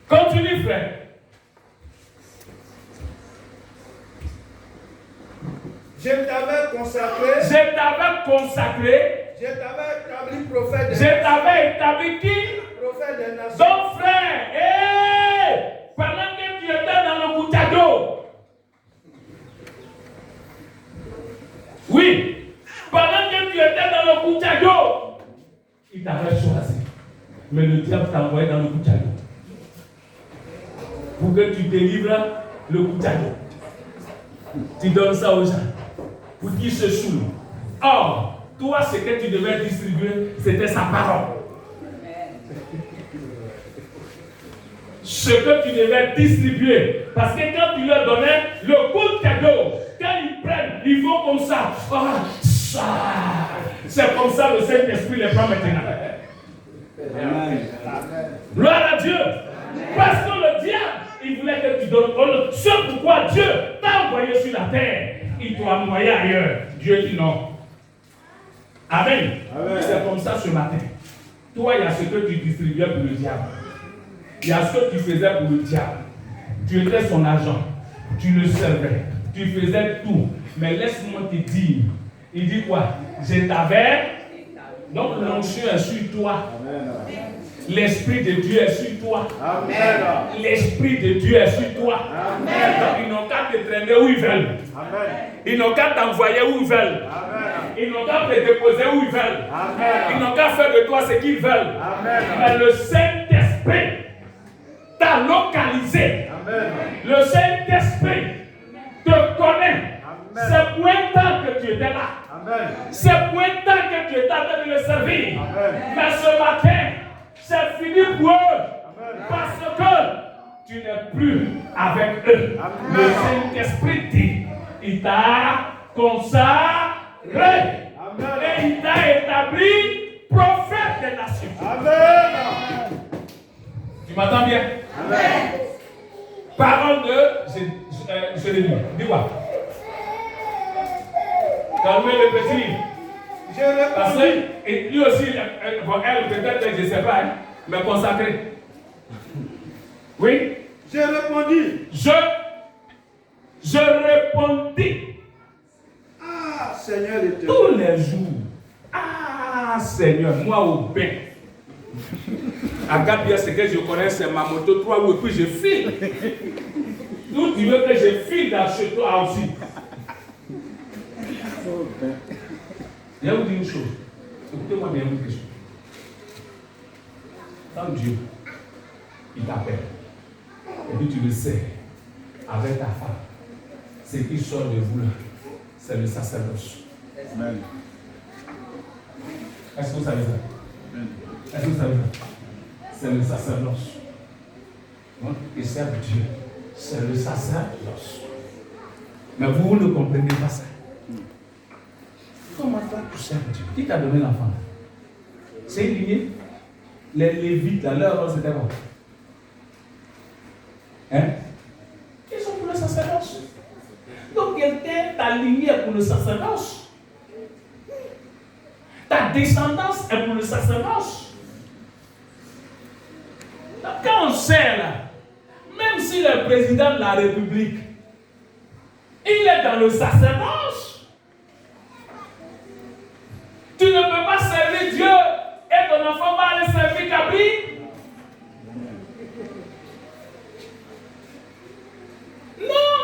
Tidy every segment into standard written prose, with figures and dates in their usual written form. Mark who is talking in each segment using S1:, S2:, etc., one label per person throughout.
S1: Continue, frère.
S2: Je t'avais consacré.
S1: Je t'avais consacré.
S2: Je t'avais établi prophète des
S1: Je
S2: nations.
S1: t'avais établi qui?
S2: Prophète des nations.
S1: Donc, frère, pendant que tu étais dans le Koutado. Oui. Pendant que tu étais dans le Koutado, il t'avait choisi. Mais le diable t'a envoyé dans le Koutado. Pour que tu délivres le Koutado. Tu donnes ça aux gens. Pour qu'ils se saoulent. Or, toi, ce que tu devais distribuer, c'était sa parole. Ce que tu devais distribuer. Parce que quand tu leur donnais le coup de cadeau, quand ils prennent, ils font comme ça. Ah, ça. C'est comme ça le Saint-Esprit les prend maintenant. Amen. Gloire à Dieu. Parce que le diable, il voulait que tu donnes. C'est pourquoi Dieu t'a envoyé sur la terre. Il t'a envoyé ailleurs. Dieu dit non. Amen. Amen. C'est comme ça ce matin. Toi, il y a ce que tu distribuais pour le diable. Il y a ce que tu faisais pour le diable. Tu étais son agent. Tu le servais. Tu faisais tout. Mais laisse-moi te dire. Il dit quoi? Je t'avais. Donc l'onction est sur toi. Amen. L'Esprit de Dieu est sur toi. Amen. L'Esprit de Dieu est sur toi. Amen. Donc ils n'ont qu'à te traîner où ils veulent. Amen. Ils n'ont qu'à t'envoyer où ils veulent. Amen. Ils n'ont qu'à te déposer où ils veulent. Amen. Ils n'ont qu'à faire de toi ce qu'ils veulent. Amen. Mais le Saint-Esprit t'a localisé. Amen. Le Saint-Esprit te connaît. C'est pour un temps que tu étais là. Amen. C'est pour un temps que tu étais en train de le servir. Amen. Mais ce matin, c'est fini pour eux. Amen. Parce que tu n'es plus avec eux. Amen. Le Saint-Esprit dit, il t'a consacré. Amen. Et il t'a établi prophète des nations. Amen. Tu m'entends bien? Amen. Parole de Jérémie. Dis-moi. Calmez le petit. Parce que lui aussi, elle peut-être, je ne sais pas, hein, mais consacré. Oui?
S2: Je répondis.
S1: Je répondis.
S2: Ah, Seigneur éternel.
S1: Tous les jours. Ah, Seigneur, moi au bain. Regarde bien ce que je connais, c'est ma moto 3 roues, et puis je file. D'où tu veux que je file dans chez toi aussi? Je vais vous dire une chose. Écoutez-moi bien une question. Quand Dieu, il t'appelle, et puis tu le sais, avec ta femme, ce qui sort de vous là, c'est le sacerdoce. Amen. Est-ce que vous savez ça? Amen. Est-ce que vous savez ça? C'est le sacerdoce. Donc, ils servent Dieu. C'est le sacerdoce. Mais vous ne comprenez pas ça. Comment toi tu sers Dieu? Qui t'a donné l'enfant? C'est une lignée. Les Lévites, là, leur rôle c'était quoi? Hein? Ils sont pour le sacerdoce. Donc quelqu'un t'a lignée pour le sacerdoce. Ta descendance est pour le sacerdoce. Donc quand on sert là, même si le président de la République, il est dans le sacerdoce. Tu ne peux pas servir Dieu et ton enfant va aller servir Kabri. Non.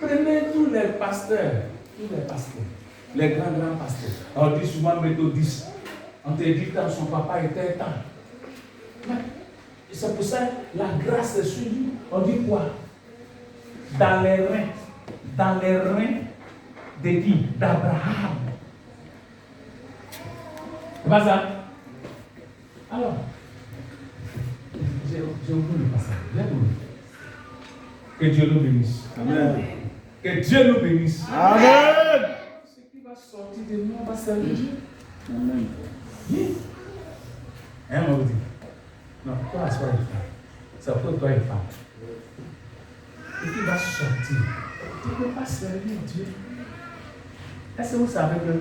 S1: Prenez tous les pasteurs, les grands pasteurs. On dit souvent méthodistes. On te dit quand son papa était temps. C'est pour ça la grâce est sur lui. On dit quoi? Dans les reins de qui? D'Abraham. C'est pas ça? Alors, j'ai oublié le passage. Que Dieu nous bénisse. Amen. Que Dieu nous bénisse. Amen. Ce qui va sortir de nous, on va servir Dieu. Amen. Oui. Hein, on vous dit? Non, toi, sois une femme. C'est pour toi une femme. Ce qui va sortir, tu ne peux pas servir Dieu. Est-ce que vous savez que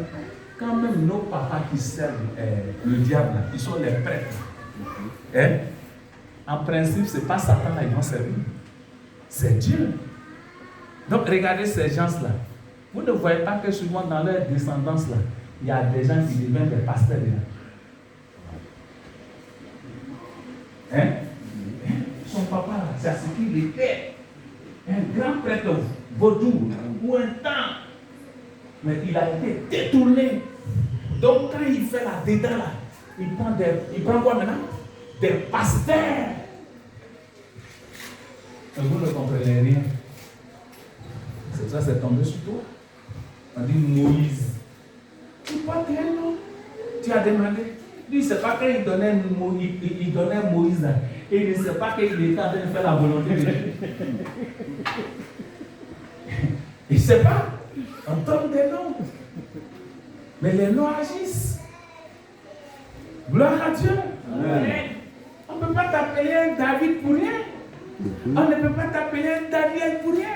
S1: quand même nos papas qui servent le diable, ils sont les prêtres. Hein? en principe, ce n'est pas Satan là, ils vont servir. C'est Dieu. Donc, regardez ces gens-là. Vous ne voyez pas que souvent dans leur descendance là, il y a des gens qui deviennent des pasteurs là. Hein? Son papa là, c'est ce qu'il était. Un grand prêtre vaudou ou un temps. Mais il a été détourné. Donc, quand il fait là-dedans là, il prend quoi maintenant? Des pasteurs. Mais vous ne comprenez rien. C'est ça, c'est tombé sur toi. On dit Moïse. Tu pas quel nom? Tu as demandé. Lui, c'est pas qu'il donnait Moïse là. Il ne sait pas qu'il était en train de faire la volonté de Dieu. Il ne sait pas. On donne des noms. Mais les noms agissent. Gloire à Dieu. Amen. On ne peut pas t'appeler un David pour rien. On ne peut pas t'appeler un Daniel pour rien.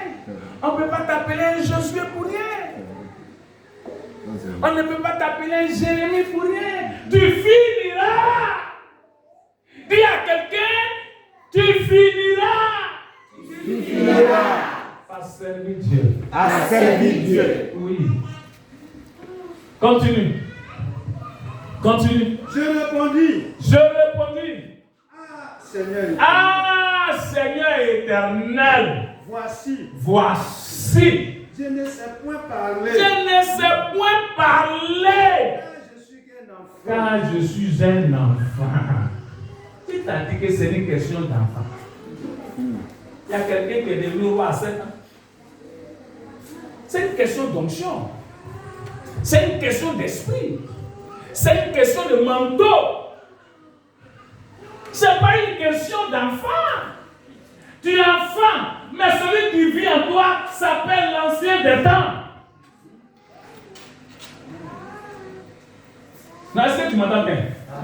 S1: On ne peut pas t'appeler un Josué pour rien. On ne peut pas t'appeler un Jérémie pour rien. Tu finiras. Dis à quelqu'un, tu finiras.
S2: Tu finiras
S1: À servir Dieu.
S2: à servir Dieu.
S1: Oui. Continue. Continue.
S2: Je répondis. Ah, Seigneur.
S1: Ah, Seigneur éternel.
S2: Voici.
S1: Je
S2: Je ne sais point parler. Car
S1: je suis un enfant. Qui t'a dit que c'est une question d'enfant? Il y a quelqu'un qui est devenu roi à 7 ans. C'est une question d'onction. C'est une question d'esprit. C'est une question de manteau. Ce n'est pas une question d'enfant. Tu es enfant, mais celui qui vit en toi s'appelle l'ancien des temps. Non, est-ce que tu m'entends bien?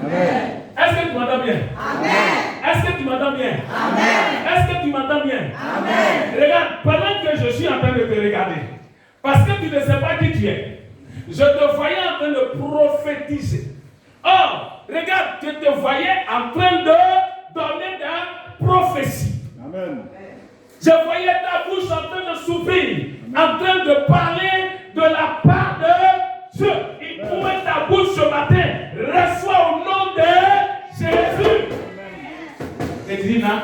S2: Amen.
S1: Est-ce que tu m'entends bien?
S2: Amen.
S1: Est-ce que tu m'entends bien?
S2: Amen.
S1: Est-ce que tu m'entends bien?
S2: Amen.
S1: Regarde, pendant que je suis en train de te regarder, parce que tu ne sais pas qui tu es, je te voyais en train de prophétiser. Or, regarde, je te voyais en train de donner des prophéties.
S2: Amen.
S1: Je voyais ta bouche en train de s'ouvrir, en train de parler de la part de Dieu. Il trouvait ta bouche ce matin. Reçois au nom de Jésus. Et dis, non,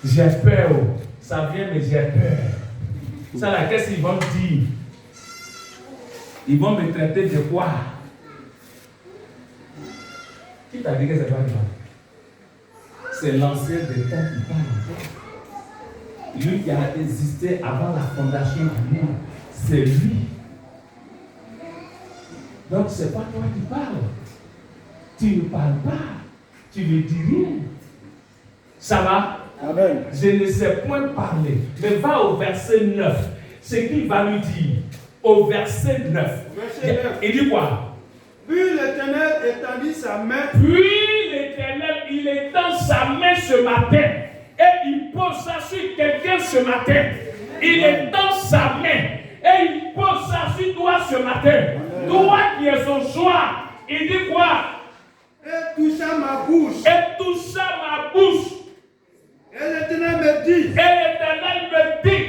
S1: j'ai peur. Ça vient, mais j'ai peur. Ça là, qu'est-ce qu'ils vont me dire? Ils vont me traiter de quoi? Qui t'a dit que c'est pas grave? C'est l'ancien des temps qui parle. Lui qui a existé avant la fondation du monde, c'est lui. Donc c'est pas toi qui parles. Tu ne parles pas. Tu ne dis rien. Ça va?
S2: Amen.
S1: Je ne sais point parler. Mais va au verset 9. Ce qu'il va lui dire. Au verset 9.
S2: Verset 9.
S1: Il dit quoi?
S2: Puis l'Éternel étendit sa main.
S1: Puis l'Éternel, il étend sa main ce matin. Et il pose ça sur quelqu'un ce matin. Il étend sa main. Et il pose ça sur toi ce matin. Toi qui es son choix. Il dit quoi?
S2: Et toucha ma bouche.
S1: Et toucha ma bouche.
S2: Et l'Éternel me dit.
S1: Et l'Éternel me dit.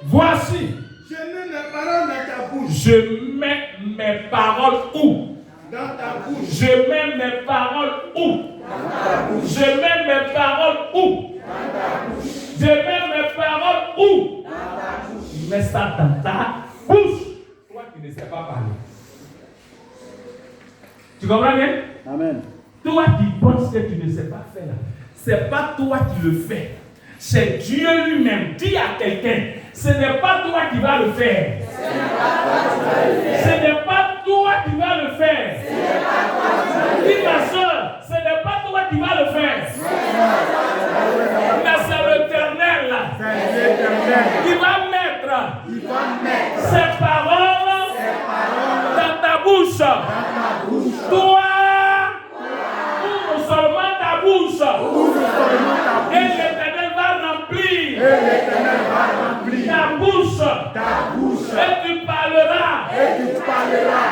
S1: Voici.
S2: Je mets mes paroles dans ta bouche.
S1: Je mets mes paroles où?
S2: Dans ta bouche.
S1: Je mets mes paroles où?
S2: Dans ta bouche.
S1: Je mets mes paroles où?
S2: Dans ta bouche.
S1: Je mets mes paroles où?
S2: Dans ta bouche.
S1: Tu mets ça dans ta bouche. Toi qui ne sais pas parler. Tu comprends bien?
S2: Amen.
S1: Toi qui penses que tu ne sais pas faire, c'est pas toi qui le fais. C'est Dieu lui-même. Dis à quelqu'un, ce n'est pas toi qui vas le faire. Ce n'est pas toi qui vas le faire. Dis ma soeur, ce n'est pas toi qui vas le faire. Mais c'est l'Éternel là. Il va mettre ses paroles dans ta bouche. Toi, ouvre seulement ta bouche. Et l'Éternel va remplir ta bouche. Et tu parleras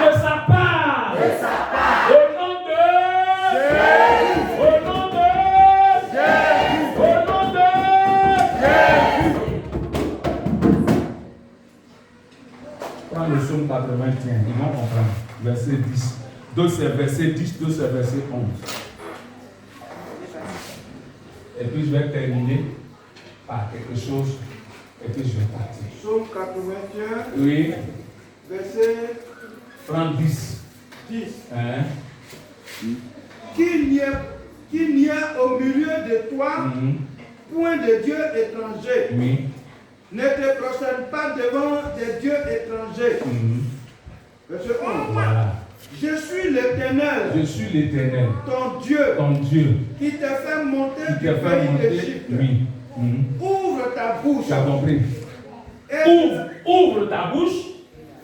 S1: de sa part. Au nom de Jésus. Au nom de verset 10. D'autres c'est verset 10, d'autres c'est verset 11. Et puis je vais terminer par quelque chose et puis je vais partir.
S2: Psaume 81,
S1: Oui,
S2: verset
S1: 10.
S2: 10.
S1: Hein?
S2: Qu'il n'y ait au milieu de toi point de Dieu étranger.
S1: Oui.
S2: Ne te prosterne pas devant des dieux étrangers. Verset 11.
S1: Voilà.
S2: Je suis l'Éternel.
S1: Je suis l'Éternel.
S2: Ton Dieu.
S1: Ton Dieu.
S2: Qui te fait monter
S1: Qui
S2: du
S1: te fait
S2: pays
S1: monter.
S2: d'Égypte.
S1: Oui.
S2: Ouvre ta bouche.
S1: Tu as compris?
S2: Et
S1: Ouvre ta bouche.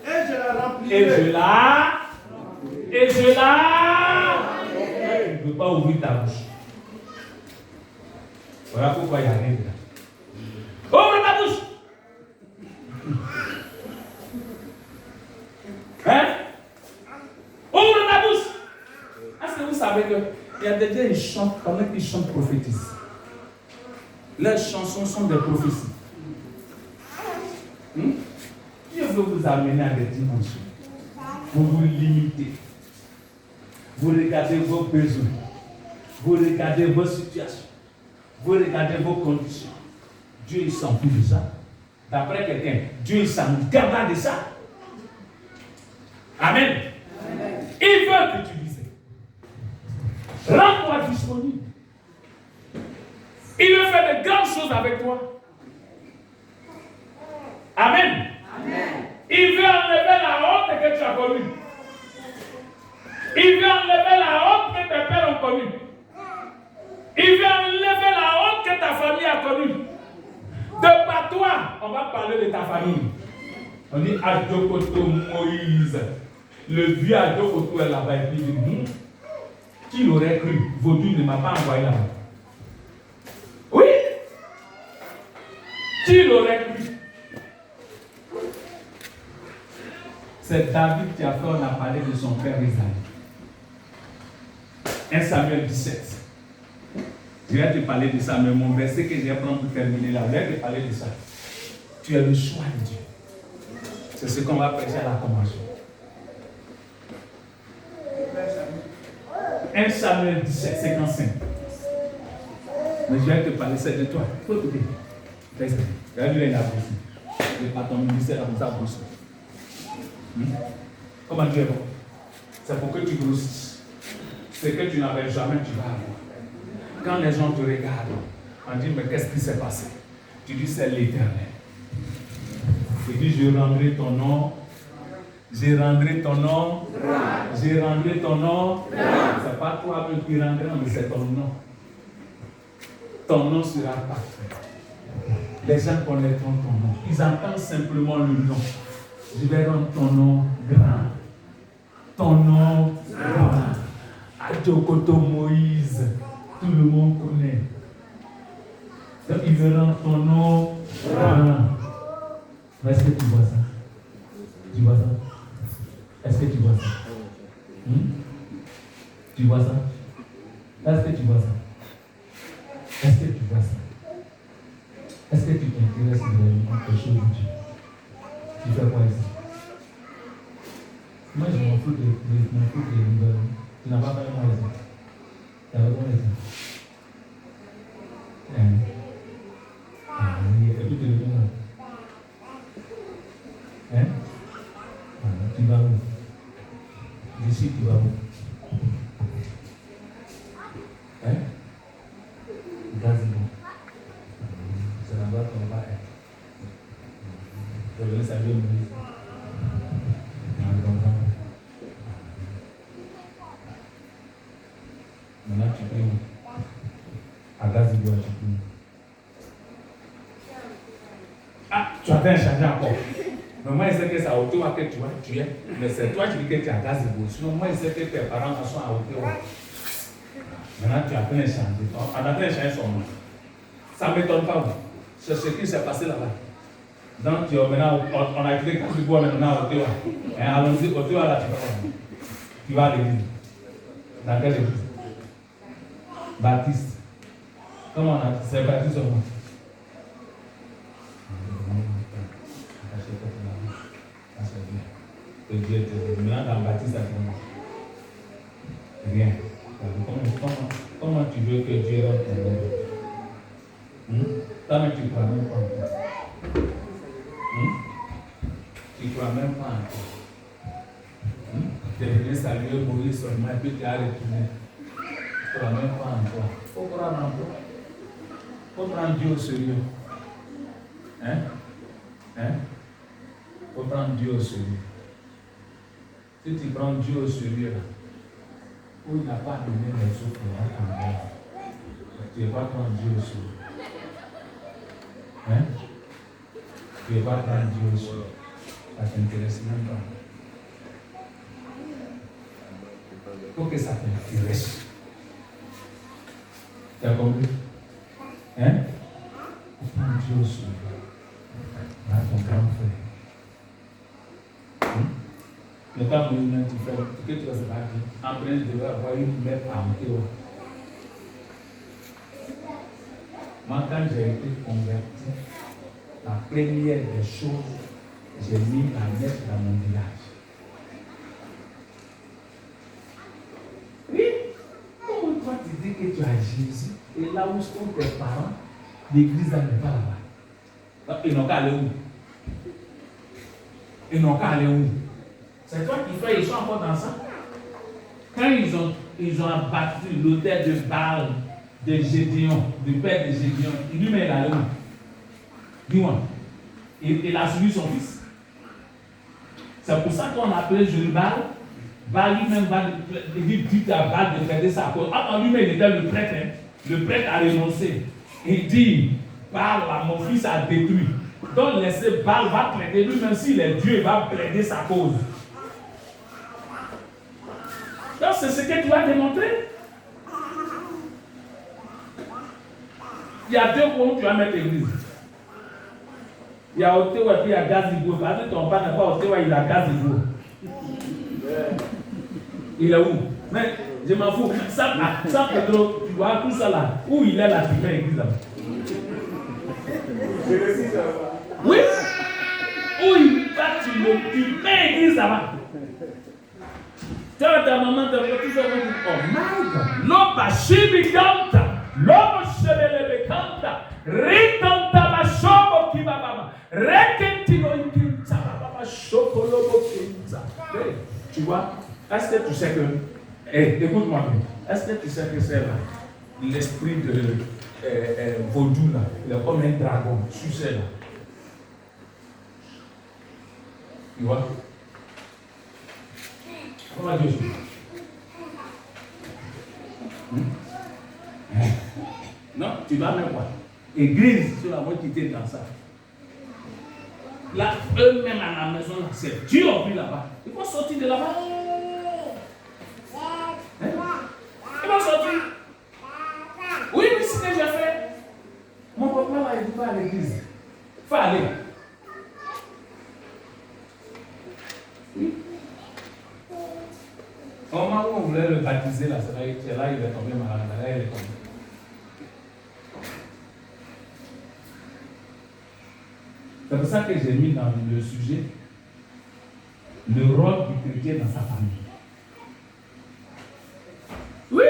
S2: et je la remplirai.
S1: Et je ne peux pas ouvrir ta bouche. Voilà pourquoi il y a rien là. Ouvre ta bouche. Hein? Ouvre ta bouche. Est-ce que vous savez qu'il y a des gens qui chantent, pendant qu'ils chantent prophétisent. Leurs chansons sont des prophéties. Dieu veut vous amener à des dimensions. Vous vous limitez. Vous regardez vos besoins. Vous regardez vos situations. Vous regardez vos conditions. Dieu il s'en fout de ça. D'après quelqu'un, Dieu il s'en garde de ça. Amen. Il veut que tu dises. Rends-toi disponible. Il veut faire de grandes choses avec toi. Amen. Il veut enlever la honte que tu as connue. Il veut enlever la honte que tes pères ont connue. Il veut enlever la honte que ta famille a connue. De par toi, on va parler de ta famille. On dit Adjokoto Moïse. Le vieux Adjokoto est là-bas et puis il dit qui l'aurait cru? Vaudou ne m'a pas envoyé là-bas. Oui. Qui l'aurait cru? C'est David qui a fait, on a parlé de son père Isaïe. 1 Samuel 17. Je vais te parler de ça, mais mon verset que je vais prendre pour terminer là, je vais te parler de ça. Tu es le choix de Dieu. C'est ce qu'on va prêcher à la convention. 1 Samuel 17, 55. Mais je vais te parler, c'est de toi. Il faut écouter. Regarde-le là aussi. Je ne vais pas ton ministère comme ça, Bruce. Comment Dieu est bon? C'est pour que tu grossisses. Ce que tu n'avais jamais, tu vas avoir. Quand les gens te regardent, on dit, mais qu'est-ce qui s'est passé? Tu dis, c'est l'Éternel. Tu dis, je rendrai ton nom. Je rendrai ton nom. Je rendrai ton nom. C'est pas toi-même qui rendras, mais c'est ton nom. Ton nom sera parfait. Les gens connaîtront ton nom. Ils entendent simplement le nom. Je vais rendre ton nom grand. Ton nom grand. Adjokoto Moïse. Tout le monde connaît. Donc il veut rendre ton nom grand. Est-ce que tu vois ça? Tu vois ça? Est-ce que tu vois ça? Tu vois ça? Est-ce que tu vois ça? Est-ce que tu vois ça? Est-ce que tu t'intéresses réellement aux choses de Dieu? Tu fais quoi ici? Moi, je m'en fous des nouvelles. Tu n'as pas fait moi ici. Tu as raison ici. Oui, et puis tu reviens là. Hein? Tu vas où? D'ici, tu vas où? Hein? Gazebo. C'est là-bas qu'on va être. Je vais saluer Moïse. Maintenant, tu peux à Gazebo, tu peux. Ah, tu as fait un changement encore. Mais moi, je sais que c'est à Ottawa que tu es. Mais c'est toi qui dis que tu es à Gazebo. Sinon, moi, je sais que tes parents sont à Ottawa. Maintenant, tu as fait un changement. On a fait un changement son nom. Ça ne m'étonne pas. C'est ce qui s'est passé là-bas. Donc, maintenant, on a quitté Gazebo maintenant à Ottawa. Et allons-y, Ottawa, là, tu vas à l'église. Dans quelle église? Baptiste. Comment on a dit? C'est Baptiste au moins. Que Dieu te bénisse. maintenant dans le baptiste à ton nom. Rien. Comment tu veux que Dieu rentre dans ton nom? Toi, mais tu ne crois même pas encore. Tu ne crois même pas encore. Tu es venu saluer Moïse seulement et puis tu as retourné. Tu ne crois même pas encore. Il faut croire encore. Il faut prendre Dieu au sérieux. Il faut prendre Dieu au sérieux. Si tu prends Dieu au sérieux, là, où il n'a pas donné les autres, tu ne vas pas prendre Dieu au sérieux. Tu ne vas pas prendre Dieu au sérieux. Ça ne t'intéresse même pas. Il faut que ça t'intéresse. Tu as compris? Il faut prendre Dieu au sérieux. Là, ton grand frère. Le temps où tu fais, que tu vas se battre, en train de avoir une mère à Théo. Moi, quand j'ai été converti, la première des choses, j'ai mis la lettre dans mon village. Oui, comment toi tu dis que tu as Jésus, et là où sont tes parents, l'église n'est pas là-bas. Ils n'ont qu'à aller où? Ils n'ont qu'à aller où? C'est toi qui fais, ils sont encore dans ça. Quand ils ont abattu l'autel de Baal de Gédéon, du père de Gédéon, il lui met la où? Dis-moi. Il a suivi son fils. C'est pour ça qu'on appelait Jérubal. Baal lui-même il dit à Baal de prêter sa cause. Ah, lui-même il était le prêtre. Le prêtre a renoncé. Il dit, Baal, là, mon fils a détruit. Donc laissez Baal va plaider. Lui-même s'il est Dieu, il va plaider sa cause. Donc c'est ce que tu vas démontrer. Il y a deux points où tu vas mettre l'église. Il y a Otewa et puis il y a Gazibo. Parce que ton père n'est pas Otewa, il a Gazibo. Il est où? Mais je m'en fous. Ça Pedro, tu vois tout ça là. Où il est là, tu fais l'église là. Oui. Où il va, tu mets l'église là-bas. Tu vois ta maman, tu vois tout ça. Oh my God. L'oba chibi kanta. L'oba chebelebe kanta. Rikanta ba shobo kibababa. Rekentino ikinta baba shokolobo kinta. Tu vois, est-ce que tu sais que. Écoute-moi bien. Est-ce que tu sais que c'est là l'esprit de vaudou là, il est comme un dragon, tu sais là. Tu vois? Comment Dieu fait? Non, tu vas même pas. Église, sur la voie qui était dans ça. Là, eux-mêmes à la maison, c'est Dieu en plus là-bas. Ils vont sortir de là-bas. Ils vont sortir. Oui, mais c'est ce que j'ai fait. Mon papa là, il dit pas à l'église. Il faut aller. Oui. Au moment où on voulait le baptiser, là, c'est là il est tombé malade. Là, il est tombé. C'est pour ça que j'ai mis dans le sujet le rôle du chrétien dans sa famille. Oui.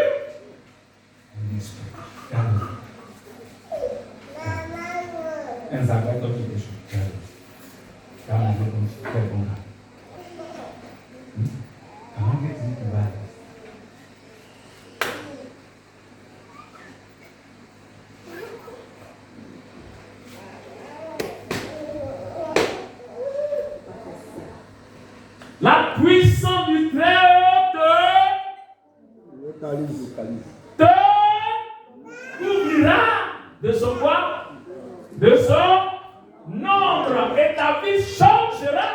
S1: Un zaga comme quelque chose. Comment que tu vas? La puissance du Très-Haut te couvrira de son quoi? De son nombre, et ta vie changera.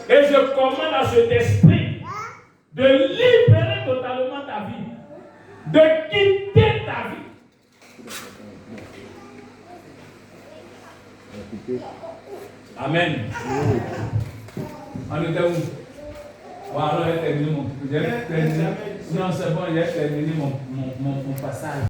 S1: Et je commande à cet esprit de libérer totalement ta vie, de quitter ta vie. Amen. On était où? Voilà, j'ai terminé mon. Non, c'est bon, j'ai terminé mon passage.